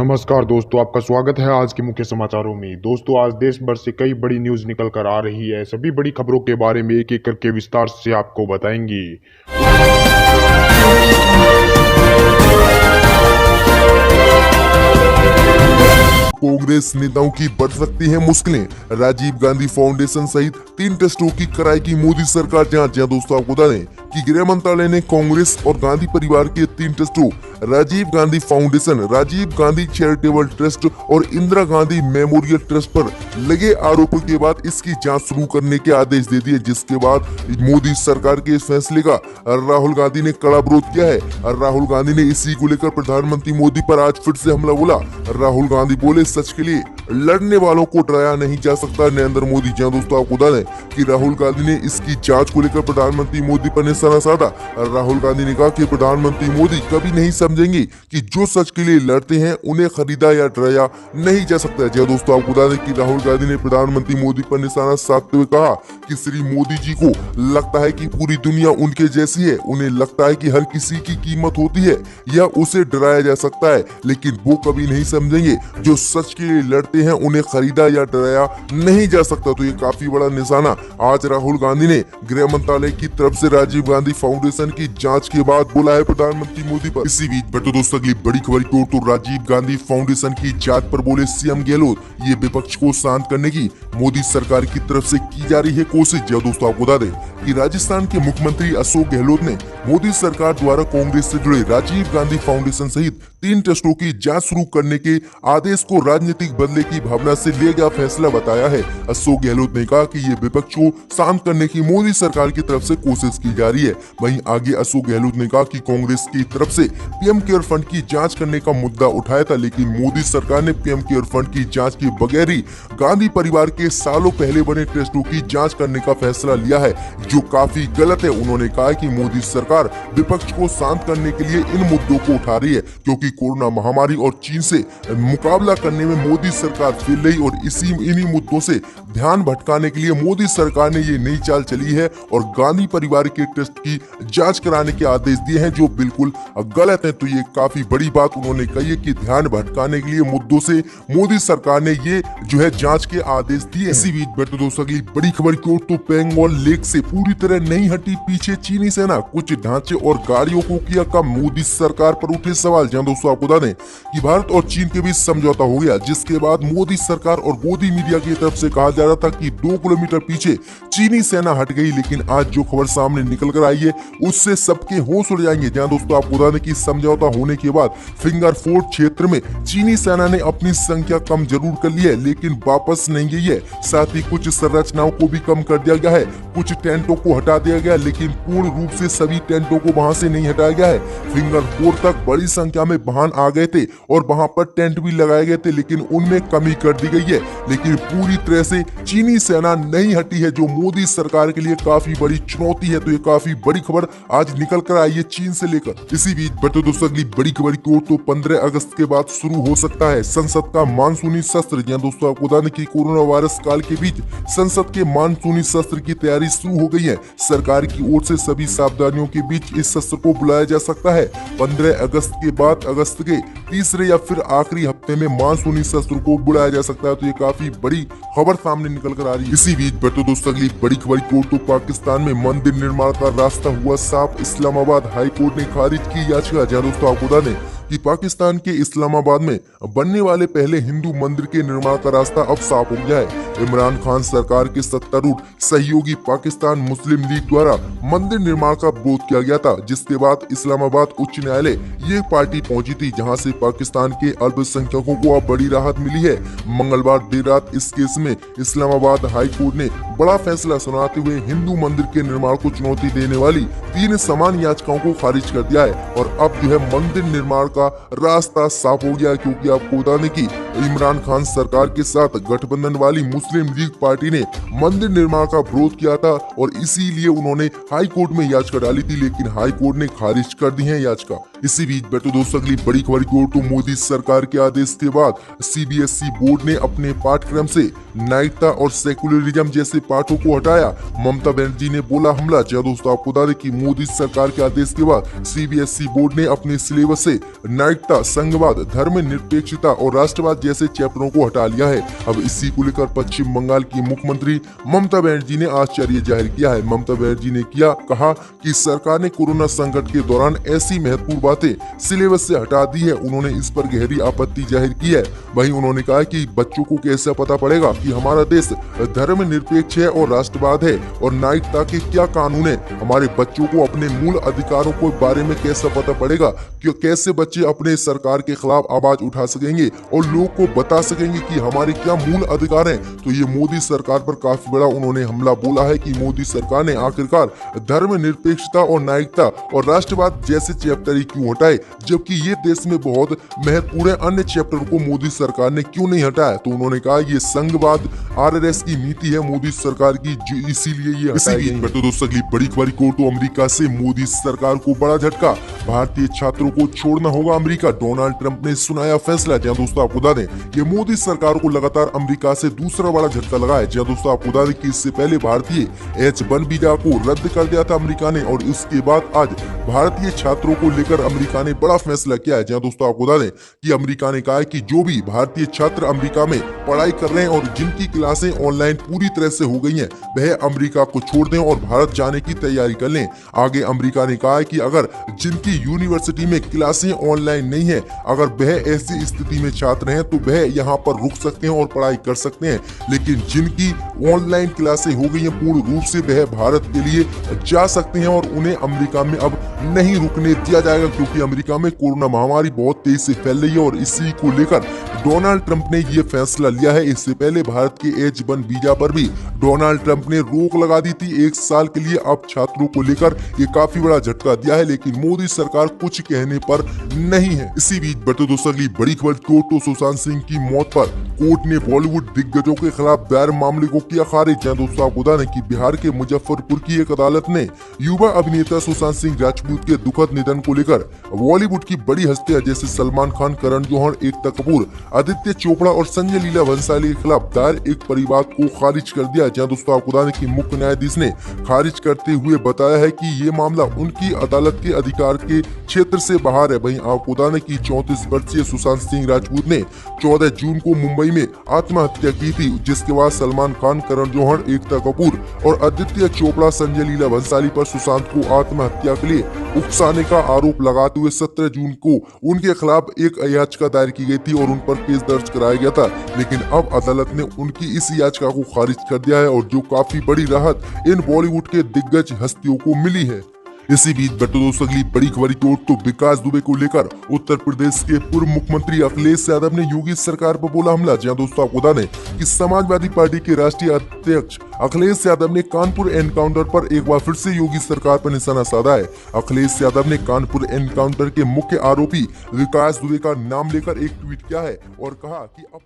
नमस्कार दोस्तों, आपका स्वागत है आज के मुख्य समाचारों में। दोस्तों, आज देश भर से कई बड़ी न्यूज़ निकल कर आ रही है। सभी बड़ी खबरों के बारे में एक-एक करके विस्तार से आपको बताएंगे। कांग्रेस नेताओं की बढ़ सकती है मुश्किलें। राजीव गांधी फाउंडेशन सहित 3 टेस्टों की कराएगी मोदी सरकार जांच। दोस्तों, आपको बता दें कि गृह मंत्रालय ने कांग्रेस और गांधी परिवार के 3 टेस्टों Rajiv Gandhi foundation, Rajiv Gandhi charitable trust और इंदिरा गांधी मेमोरियल ट्रस्ट पर लगे आरोपों के बाद इसकी जांच शुरू करने के आदेश दे दिए, जिसके बाद मोदी सरकार के इस फैसले का राहुल गांधी ने कड़ा विरोध किया है। राहुल गांधी ने इसी को लेकर प्रधानमंत्री मोदी पर आज फिर से हमला बोला। राहुल गांधी बोले, सच के लिए लड़ने वालों को डराया नहीं जा सकता। नरेंद्र मोदी। दोस्तों, आपको बता दें कि राहुल गांधी ने इसकी जांच को लेकर प्रधानमंत्री मोदी पर निशाना साधा। राहुल गांधी ने कहा कि प्रधानमंत्री मोदी कभी नहीं समझेंगे कि जो सच के लिए लड़ते हैं उन्हें खरीदा या डराया नहीं जा सकता। दोस्तों, आपको बता दें कि राहुल गांधी ने प्रधानमंत्री मोदी पर निशाना साधते हुए कहा कि श्री मोदी जी को लगता है कि पूरी दुनिया उनके जैसी है। उन्हें लगता है कि हर किसी की कीमत होती है या उसे डराया जा सकता है, लेकिन वो कभी नहीं समझेंगे जो सच के लिए लड़ते हैं उन्हें खरीदा या डराया नहीं जा सकता। तो ये काफी बड़ा निशाना आज राहुल गांधी ने गृह मंत्रालय की तरफ से राजीव गांधी फाउंडेशन की जांच के बाद बोला है प्रधानमंत्री मोदी पर। इसी बीच तो दोस्तों, अगली बड़ी खबर की ओर तो राजीव गांधी फाउंडेशन की जांच पर बोले सीएम गहलोत, ये विपक्ष को शांत करने की मोदी सरकार की तरफ से की जा रही है कोशिश। दोस्तों, आपको बता दें कि राजस्थान के मुख्यमंत्री अशोक गहलोत ने मोदी सरकार द्वारा कांग्रेस से जुड़े राजीव गांधी फाउंडेशन सहित 3 टेस्टों की जांच शुरू करने के आदेश को राजनीतिक बदले की भावना से लिया गया फैसला बताया है। अशोक गहलोत ने कहा कि ये विपक्ष को शांत करने की मोदी सरकार की तरफ से कोशिश की जा रही है। वहीं आगे अशोक गहलोत ने कहा कि कांग्रेस की तरफ से पीएम केयर फंड की जांच करने का मुद्दा उठाया था, लेकिन मोदी सरकार ने पीएम केयर फंड की जांच के बगैर ही गांधी परिवार के सालों पहले बने टेस्टों की जांच करने का फैसला लिया है, जो काफी गलत है। उन्होंने कहा कि मोदी सरकार विपक्ष को शांत करने के लिए इन मुद्दों को उठा रही है, क्योंकि कोरोना महामारी और चीन से मुकाबला करने में मोदी सरकार फेल रही और इन्हीं मुद्दों से ध्यान भटकाने के लिए मोदी सरकार ने ये नई चाल चली है और गांधी परिवार के टेस्ट की जांच कराने के आदेश दिए हैं, जो बिल्कुल गलत है। तो ये काफी बड़ी बात उन्होंने कही है कि ध्यान भटकाने के लिए मुद्दों से मोदी सरकार ने ये जो है जांच के आदेश दिए। इसी बीच दोस्तों, अगली बड़ी खबर की ओर तो पेंगोंग लेक से पूरी तरह नहीं हटी पीछे चीनी सेना, कुछ ढांचे और गाड़ियों को किया कम, मोदी सरकार पर उठे सवाल। दोस्तों, आपको बता दें कि भारत और चीन के बीच समझौता हो गया, जिसके बाद मोदी सरकार और मोदी मीडिया की तरफ से कहा जा रहा था कि 2 किलोमीटर पीछे चीनी सेना हट गई, लेकिन आज जो खबर सामने निकल कर आई है उससे सबके होश उड़ जाएंगे। दोस्तों, आपको बता दें कि समझौता होने के बाद फिंगर फोर्ट क्षेत्र में चीनी सेना ने अपनी संख्या कम जरूर कर ली है, लेकिन वापस नहीं गई है। साथ ही कुछ संरचनाओं को भी कम कर दिया गया है, कुछ टेंटों को हटा दिया गया, लेकिन पूर्ण रूप से सभी टेंटों को वहां से नहीं हटाया गया है। फिंगर फोर्ट तक बड़ी संख्या में वाहन आ गए थे और वहां पर टेंट भी लगाए गए थे, लेकिन उनमें कमी कर दी गई है। लेकिन पूरी तरह से चीनी सेना नहीं हटी है, जो मोदी सरकार के लिए काफी बड़ी चुनौती है। तो ये काफी बड़ी खबर आज निकल कर आई है चीन से लेकर। इसी बीच दोस्तों, अगली बड़ी खबर की ओर तो 15 अगस्त के बाद शुरू हो सकता है संसद का मानसूनी सत्र। दोस्तों, आपको बता दें कि कोरोना वायरस काल के बीच संसद के मानसूनी सत्र की तैयारी शुरू हो गई है। सरकार की ओर से सभी सावधानियों के बीच इस सत्र को बुलाया जा सकता है। 15 अगस्त के बाद अगस्त के तीसरे या फिर आखिरी हफ्ते में मानसूनी सत्र को बुलाया जा सकता है। तो ये काफी बड़ी खबर सामने निकल कर आ रही है। इसी बीच दोस्तों, अगली बड़ी खबर की ओर तो पाकिस्तान में मंदिर निर्माण का रास्ता हुआ साफ, इस्लामाबाद हाई कोर्ट ने खारिज की याचिका। दोस्तों, आपको बता दें कि पाकिस्तान के इस्लामाबाद में बनने वाले पहले हिंदू मंदिर के निर्माण का रास्ता अब साफ हो गया है। इमरान खान सरकार के सत्तारूढ़ सहयोगी पाकिस्तान मुस्लिम लीग द्वारा मंदिर निर्माण का विरोध किया गया था, जिसके बाद इस्लामाबाद उच्च न्यायालय ये पार्टी पहुंची थी, जहां से पाकिस्तान के अल्पसंख्यकों को अब बड़ी राहत मिली है। मंगलवार देर रात इस केस में इस्लामाबाद हाई कोर्ट ने बड़ा फैसला सुनाते हुए हिंदू मंदिर के निर्माण को चुनौती देने वाली 3 समान याचिकाओं को खारिज कर दिया है और अब जो है मंदिर निर्माण का रास्ता साफ हो गया, क्योंकि आपको बता दें कि इमरान खान सरकार के साथ गठबंधन वाली मुस्लिम लीग पार्टी ने मंदिर निर्माण का विरोध किया था और इसीलिए उन्होंने हाई कोर्ट में याचिका डाली थी, लेकिन हाई कोर्ट ने खारिज कर दी है याचिका। इसी बीच बेटो दोस्तों अगली बड़ी खबर की ओर तो मोदी सरकार के आदेश के बाद सीबीएसई बोर्ड ने अपने पाठ्यक्रम से नायकता और सेकुलरिज्म जैसे पाठों को हटाया। ममता बनर्जी ने बोला हमला। जी दोस्तों आपको बता दें कि मोदी सरकार के आदेश के बाद सीबीएसई बोर्ड ने अपने सिलेबस से नायकता, संघवाद, धर्मनिरपेक्षता और राष्ट्रवाद जैसे चैप्टरों को हटा लिया है। अब इसी को लेकर पश्चिम बंगाल की मुख्यमंत्री ममता बनर्जी ने आश्चर्य जाहिर किया है। ममता बनर्जी ने कहा कि सरकार ने कोरोना संकट के दौरान ऐसी महत्वपूर्ण बातें सिलेबस से हटा दी है। उन्होंने इस पर गहरी आपत्ति जाहिर की है। वहीं उन्होंने कहा कि बच्चों को कैसे पता पड़ेगा कि हमारा देश धर्मनिरपेक्ष है और राष्ट्रवाद है और नागरिकता के क्या कानून है। हमारे बच्चों को अपने मूल अधिकारों के बारे में कैसे पता पड़ेगा कि कैसे बच्चे अपने सरकार के खिलाफ आवाज उठा सकेंगे और लोग को बता सकेंगे कि हमारे क्या मूल अधिकार हैं। तो ये मोदी सरकार पर काफी बड़ा उन्होंने हमला बोला है कि मोदी सरकार ने आखिरकार धर्मनिरपेक्षता और नागरिकता और राष्ट्रवाद जैसे चैप्टर ही क्यों हटाए, जबकि ये देश में बहुत महत्वपूर्ण अन्य चैप्टर को मोदी सरकार ने क्यों नहीं हटाया। तो उन्होंने कहा ये संघवाद आरएसएस की नीति है मोदी सरकार की, इसीलिए ये हटाई गई। तो दोस्तों अगली बड़ी खबर को तो अमेरिका से मोदी सरकार को बड़ा झटका, भारतीय छात्रों को छोड़ना होगा अमेरिका, डोनाल्ड ट्रंप ने सुनाया फैसला। जहां दोस्तों आपको बता दें ये मोदी सरकार को लगातार अमेरिका से दूसरा बड़ा झटका लगा है। जहां दोस्तों आपको बता दें कि इससे पहले भारतीय H-1 वीजा को रद्द कर दिया था अमेरिका ने और इसके बाद आज भारतीय छात्रों को लेकर अमेरिका ने बड़ा फैसला किया है। जहां दोस्तों आपको बता दें कि अमेरिका ने कहा है कि जो भी भारतीय छात्र अमेरिका में पढ़ाई कर रहे हैं और जिनकी क्लासें ऑनलाइन पूरी तरह से हो गई हैं वह अमेरिका को छोड़ दें और भारत जाने की तैयारी कर लें। आगे अमेरिका ने कहा है कि अगर जिनकी यूनिवर्सिटी में क्लासें ऑनलाइन नहीं है, अगर वह ऐसी स्थिति में छात्र हैं तो वह यहाँ पर रुक सकते हैं और पढ़ाई कर सकते हैं, लेकिन जिनकी ऑनलाइन क्लासें हो गई हैं पूर्ण रूप से वह भारत के लिए जा सकते हैं और उन्हें अमेरिका में अब नहीं रुकने दिया जाएगा, क्योंकि अमेरिका में कोरोना महामारी बहुत तेज से फैल रही है और इसी को लेकर डोनाल्ड ट्रंप ने यह फैसला लिया है। इससे पहले भारत के H-1 वीजा पर भी डोनाल्ड ट्रंप ने रोक लगा दी थी 1 साल के लिए। अब छात्रों को लेकर ये काफी बड़ा झटका दिया है, लेकिन मोदी सरकार कुछ कहने पर नहीं है। इसी बीच बटे दोस्तों अगली बड़ी खबर तो सुशांत सिंह की मौत पर कोर्ट ने बॉलीवुड दिग्गजों के खिलाफ दायर मामले को किया खारिज। जहां दोस्तों आपको बता दें कि बिहार के मुजफ्फरपुर की एक अदालत ने युवा अभिनेता सुशांत सिंह राजपूत के दुखद निधन को लेकर बॉलीवुड की बड़ी हस्तियां जैसे सलमान खान, करण जौहर, एकता कपूर, आदित्य चोपड़ा और संजय लीला भंसाली के खिलाफ दायर एक परिवाद को खारिज कर दिया। जहां दोस्तों आपको बता दें कि मुख्य न्यायाधीश ने खारिज करते हुए बताया है कि ये मामला उनकी अदालत के अधिकार के क्षेत्र से बाहर है। वहीं आपको बता दें कि 34 वर्षीय सुशांत सिंह राजपूत ने 14 जून को मुंबई में आत्महत्या की थी, जिसके बाद सलमान खान, करण जौहर, एकता कपूर और आदित्य चोपड़ा, संजय लीला भंसाली पर सुशांत को आत्महत्या के लिए उकसाने का आरोप लगाते हुए 17 जून को उनके खिलाफ एक याचिका दायर की गई थी और उन पर केस दर्ज कराया गया था, लेकिन अब अदालत ने उनकी इस याचिका को खारिज कर दिया है और जो काफी बड़ी राहत इन बॉलीवुड के दिग्गज हस्तियों को मिली है। इसी बीच बटे दोस्तों अगली बड़ी खबर की ओर तो विकास दुबे को लेकर उत्तर प्रदेश के पूर्व मुख्यमंत्री अखिलेश यादव ने योगी सरकार पर बोला हमला। जहां दोस्तों आपको बता दें कि समाजवादी पार्टी के राष्ट्रीय अध्यक्ष अखिलेश यादव ने कानपुर एनकाउंटर पर एक बार फिर से योगी सरकार पर निशाना साधा है। अखिलेश यादव ने कानपुर एनकाउंटर के मुख्य आरोपी विकास दुबे का नाम लेकर एक ट्वीट किया है और कहा कि अब